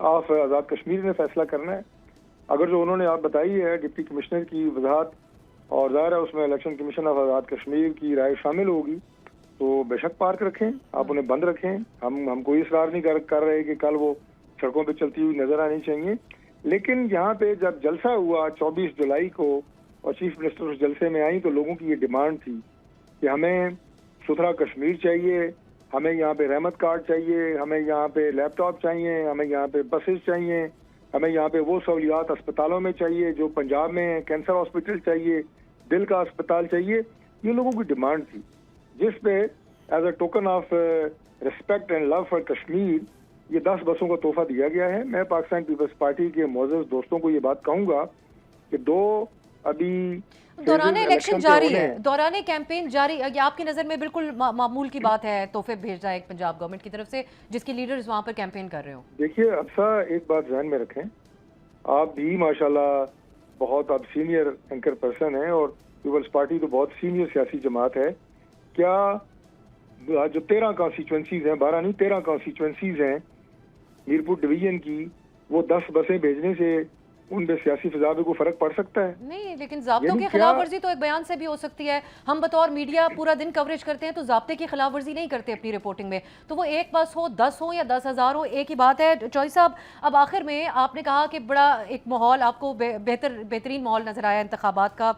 Of Azad Kashmir نے فیصلہ کرنا ہے. اگر جو انہوں نے آپ بتائی ہے ڈپٹی کمشنر کی وضاحت، اور ظاہر ہے اس میں election commission of Azad Kashmir کی رائے شامل ہوگی، تو بے شک پارک رکھیں، آپ انہیں بند رکھیں. ہم کوئی اصرار نہیں کر رہے کہ کل وہ سڑکوں پہ چلتی ہوئی نظر آنی چاہیے. لیکن یہاں پہ جب جلسہ ہوا 24 جولائی کو اور چیف منسٹر اس جلسے میں آئیں، تو لوگوں کی یہ ڈیمانڈ تھی کہ ہمیں ستھرا کشمیر چاہیے، ہمیں یہاں پہ رحمت کارڈ چاہیے، ہمیں یہاں پہ لیپ ٹاپ چاہیے، ہمیں یہاں پہ بسز چاہیے، ہمیں یہاں پہ وہ سہولیات اسپتالوں میں چاہیے جو پنجاب میں ہیں، کینسر ہاسپٹل چاہیے، دل کا اسپتال چاہیے. یہ لوگوں کی ڈیمانڈ تھی، جس پہ as a token of respect and love for Kashmir یہ 10 بسوں کا تحفہ دیا گیا ہے. میں پاکستان پیپلز پارٹی کے معزز دوستوں کو یہ بات کہوں گا کہ ابھی دوران الیکشن جاری ہے، دوران کیمپین جاری، یہ آپ کی نظر میں بالکل معمول کی بات ہے تحفے بھیجنا ایک پنجاب گورنمنٹ کی طرف سے جس کے لیڈرز وہاں پر کیمپین کر رہے ہوں؟ دیکھیے افسا، ایک بات ذہن میں رکھیں، آپ بھی ماشاءاللہ بہت آپ سینئر اینکر پرسن ہیں اور پیپلز پارٹی تو بہت سینئر سیاسی جماعت ہے. کیا جو 13 کانسٹیچوئنسیز ہیں، 12 نہیں 13 کانسٹیچوئنسیز ہیں میرپور ڈویژن کی، وہ 10 بسیں بھیجنے سے ان پہ سیاسی فضا پہ کوئی فرق پڑ سکتا ہے؟ نہیں، لیکن ضابطوں کی خلاف ورزی تو ایک بیان سے بھی ہو سکتی ہے. ہم بطور میڈیا پورا دن کوریج کرتے ہیں تو ضابطے کی خلاف ورزی نہیں کرتے اپنی رپورٹنگ میں. تو وہ ایک بس ہو، 10 ہو یا 10,000 ہو، ایک ہی بات ہے. چوہدری صاحب، اب آخر میں آپ نے کہا کہ بڑا ایک ماحول آپ کو بہترین ماحول نظر آیا انتخابات کا.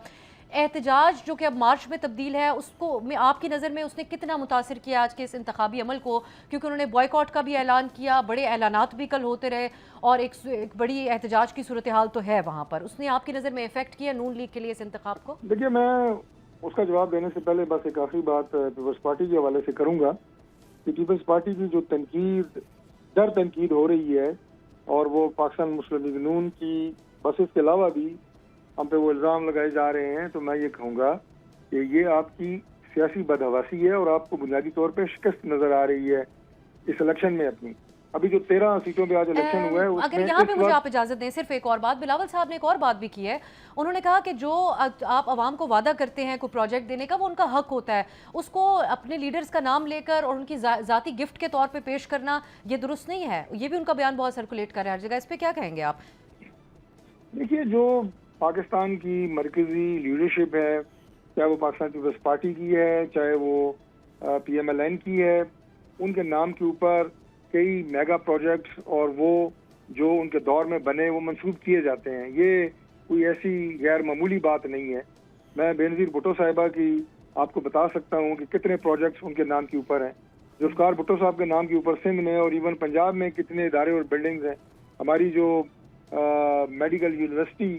احتجاج جو کہ اب مارچ میں تبدیل ہے، اس کو آپ کی نظر میں اس نے کتنا متاثر کیا آج کے اس انتخابی عمل کو؟ کیونکہ انہوں نے بوائیکاٹ کا بھی اعلان کیا، بڑے اعلانات بھی کل ہوتے رہے اور ایک بڑی احتجاج کی صورتحال تو ہے وہاں پر. اس نے آپ کی نظر میں افیکٹ کیا نون لیگ کے لیے اس انتخاب کو؟ دیکھیے، میں اس کا جواب دینے سے پہلے بس ایک آخری بات پیپلز پارٹی کے حوالے سے کروں گا کہ پیپلز پارٹی کی جو تنقید ہو رہی ہے، اور وہ پاکستان مسلم لیگ نون کی بس اس کے علاوہ بھی ہم پہ وہ الزام لگائے جا رہے ہیں، تو میں یہ کہوں گا کہ یہ آپ کی سیاسی بدحواسی ہے اور آپ کو بنیادی طور پہ شکست نظر آ رہی ہے اس الیکشن میں اپنی. ابھی جو 13 سیٹوں پہ آج الیکشن ہوا ہے، اگر یہاں پہ مجھے آپ اجازت دیں صرف ایک اور بات، بلاول صاحب نے ایک اور بات بھی کی ہے. انہوں نے کہا کہ جو آپ عوام کو وعدہ کرتے ہیں کوئی پروجیکٹ دینے کا، وہ ان کا حق ہوتا ہے، اس کو اپنے لیڈرز کا نام لے کر اور ان کی ذاتی گفٹ کے طور پہ پیش کرنا یہ درست نہیں ہے. یہ بھی ان کا بیان بہت سرکولیٹ کر رہا ہے ہر جگہ. اس پہ کیا کہیں گے آپ؟ دیکھیے، جو پاکستان کی مرکزی لیڈرشپ ہے، چاہے وہ پاکستان پیپلز پارٹی کی ہے، چاہے وہ پی ایم ایل این کی ہے، ان کے نام کے اوپر کئی میگا پروجیکٹس اور وہ جو ان کے دور میں بنے وہ منسوخ کیے جاتے ہیں. یہ کوئی ایسی غیر معمولی بات نہیں ہے. میں بے نظیر بھٹو صاحبہ کی آپ کو بتا سکتا ہوں کہ کتنے پروجیکٹس ان کے نام کے اوپر ہیں. ذوالفقار بھٹو صاحب کے نام کے اوپر سندھ میں اور ایون پنجاب میں کتنے ادارے اور بلڈنگز ہیں. ہماری جو میڈیکل یونیورسٹی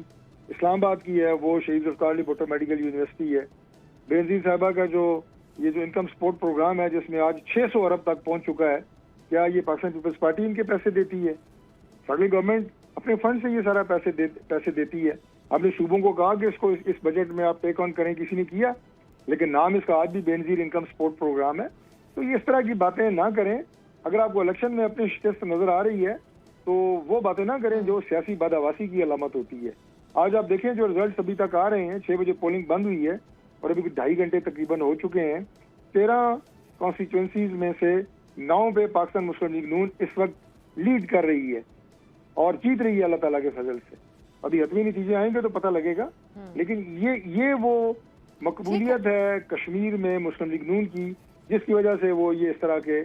اسلام آباد کی ہے وہ شہید ذوالفقار علی بھٹو میڈیکل یونیورسٹی ہے. بے نظیر صاحبہ کا جو انکم سپورٹ پروگرام ہے جس میں آج 600 ارب تک پہنچ چکا ہے، کیا یہ پاکستان پیپلز پارٹی ان کے پیسے دیتی ہے؟ فیڈرل گورنمنٹ اپنے فنڈ سے یہ سارا پیسے دیتی ہے. ہم نے صوبوں کو کہا کہ اس کو اس بجٹ میں آپ ٹیک آن کریں، کسی نے کیا، لیکن نام اس کا آج بھی بے نظیر انکم سپورٹ پروگرام ہے. تو یہ اس طرح کی باتیں نہ کریں. اگر آپ کو الیکشن میں اپنی شکست نظر آ رہی ہے تو وہ باتیں نہ کریں جو سیاسی بدحواسی کی علامت ہوتی ہے. آج آپ دیکھیں جو رزلٹس ابھی تک آ رہے ہیں، 6 بجے پولنگ بند ہوئی ہے اور ابھی 2.5 گھنٹے تقریباً ہو چکے ہیں. 13 کانسٹیچوئنسیز میں سے 9 پہ پاکستان مسلم لیگ نون اس وقت لیڈ کر رہی ہے اور جیت رہی ہے اللہ تعالیٰ کے فضل سے. ابھی حتمی نتیجے آئیں گے تو پتہ لگے گا، لیکن یہ وہ مقبولیت ہے کشمیر میں مسلم لیگ نون کی جس کی وجہ سے وہ یہ اس طرح کے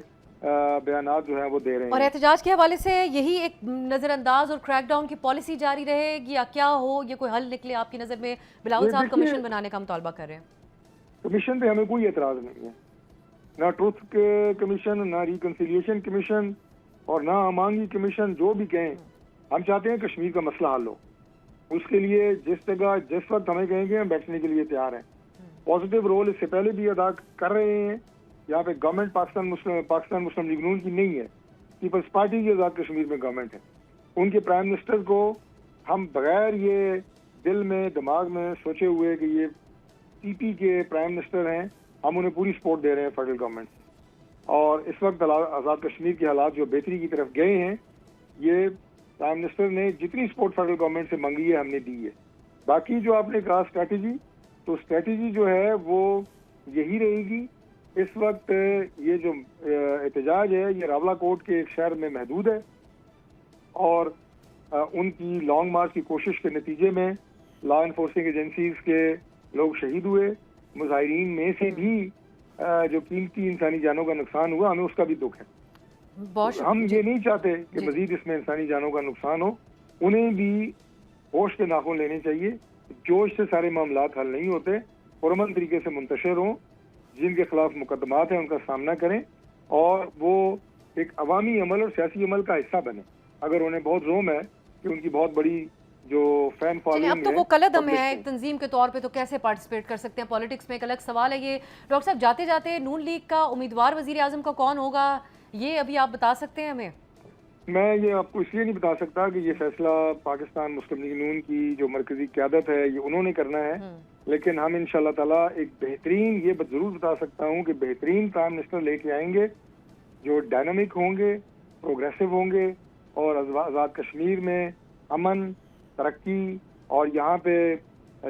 بیانات جو ہیں وہ دے رہے ہیں. اور احتجاج کے حوالے سے یہی ایک نظر انداز اور کریک ڈاؤن کی پالیسی جاری رہے گی یا کیا ہو؟ یہ کوئی حل نکلے آپ کی نظر میں؟ بلاول صاحب کمیشن بنانے کا مطالبہ کر رہے ہیں. کمیشن پہ ہمیں کوئی اعتراض نہیں ہے، نہ ٹروتھ کمیشن، نہ ریکنسیلیشن کمیشن اور نہ امانگی کمیشن. جو بھی کہیں، ہم چاہتے ہیں کشمیر کا مسئلہ حل ہو. اس کے لیے جس جگہ جس وقت ہمیں کہیں گے ہم بیٹھنے کے لیے تیار ہیں. پازیٹیو رول اس سے پہلے بھی ادا کر رہے ہیں. یہاں پہ گورنمنٹ پاکستان مسلم لیگ نون کی نہیں ہے، پیپلز پارٹی کی آزاد کشمیر میں گورنمنٹ ہے. ان کے پرائم منسٹر کو ہم بغیر یہ دل میں دماغ میں سوچے ہوئے کہ یہ پی پی کے پرائم منسٹر ہیں، ہم انہیں پوری سپورٹ دے رہے ہیں فیڈرل گورنمنٹ سے. اور اس وقت آزاد کشمیر کے حالات جو بہتری کی طرف گئے ہیں، یہ پرائم منسٹر نے جتنی سپورٹ فیڈرل گورنمنٹ سے منگی ہے ہم نے دی ہے. باقی جو آپ نے کہا اسٹریٹجی، تو اسٹریٹجی جو ہے وہ یہی رہے گی. اس وقت یہ جو احتجاج ہے یہ راولہ کوٹ کے ایک شہر میں محدود ہے اور ان کی لانگ مارچ کی کوشش کے نتیجے میں لا انفورسنگ ایجنسیز کے لوگ شہید ہوئے. مظاہرین میں سے بھی جو قیمتی انسانی جانوں کا نقصان ہوا, ہمیں اس کا بھی دکھ ہے. ہم یہ نہیں چاہتے کہ مزید اس میں انسانی جانوں کا نقصان ہو. انہیں بھی ہوش کے ناخن لینے چاہیے. جوش سے سارے معاملات حل نہیں ہوتے, پرامن طریقے سے منتشر ہوں. جن کے خلاف مقدمات ہیں ان کا سامنا کریں اور وہ ایک عوامی عمل اور سیاسی عمل کا حصہ بنے. اگر انہیں بہت روم ہے کہ ان کی بہت بڑی جو فین فالوئنگ اب تو وہ قلعدم ہے ایک تنظیم کے طور پہ, تو کیسے پارٹیسپیٹ کر سکتے ہیں پالیٹکس میں؟ ایک الگ سوال ہے یہ. ڈاکٹر صاحب جاتے جاتے نون لیگ کا امیدوار وزیر اعظم کا کون ہوگا, یہ ابھی آپ بتا سکتے ہیں ہمیں؟ میں یہ آپ کو اس لیے نہیں بتا سکتا کہ یہ فیصلہ پاکستان مسلم لیگ نون کی جو مرکزی قیادت ہے یہ انہوں نے کرنا ہے, لیکن ہم انشاءاللہ تعالیٰ ایک بہترین, یہ ضرور بتا سکتا ہوں کہ بہترین پرائم منسٹر لے کے آئیں گے جو ڈائنامک ہوں گے, پروگریسو ہوں گے اور آزاد کشمیر میں امن, ترقی اور یہاں پہ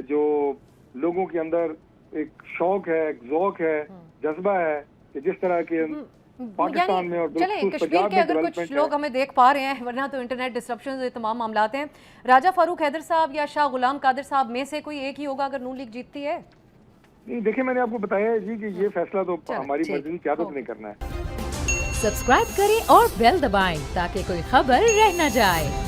جو لوگوں کے اندر ایک شوق ہے, ایک ذوق ہے, جذبہ ہے کہ جس طرح کے پاکستان میں اور چلیں کشمیر کے اگر کچھ لوگ ہمیں دیکھ پا رہے ہیں, ورنہ تو انٹرنیٹ ڈسرپشنز یہ تمام معاملات ہیں, راجہ فاروق حیدر صاحب یا شاہ غلام قادر صاحب میں سے کوئی ایک ہی ہوگا اگر نون لیگ جیتتی ہے؟ نہیں دیکھیں, میں نے آپ کو بتایا ہے جی کہ یہ فیصلہ تو ہماری مرکزی قیادت نے کرنا ہے. سبسکرائب کریں اور بیل دبائیں تاکہ کوئی خبر رہ نہ جائے.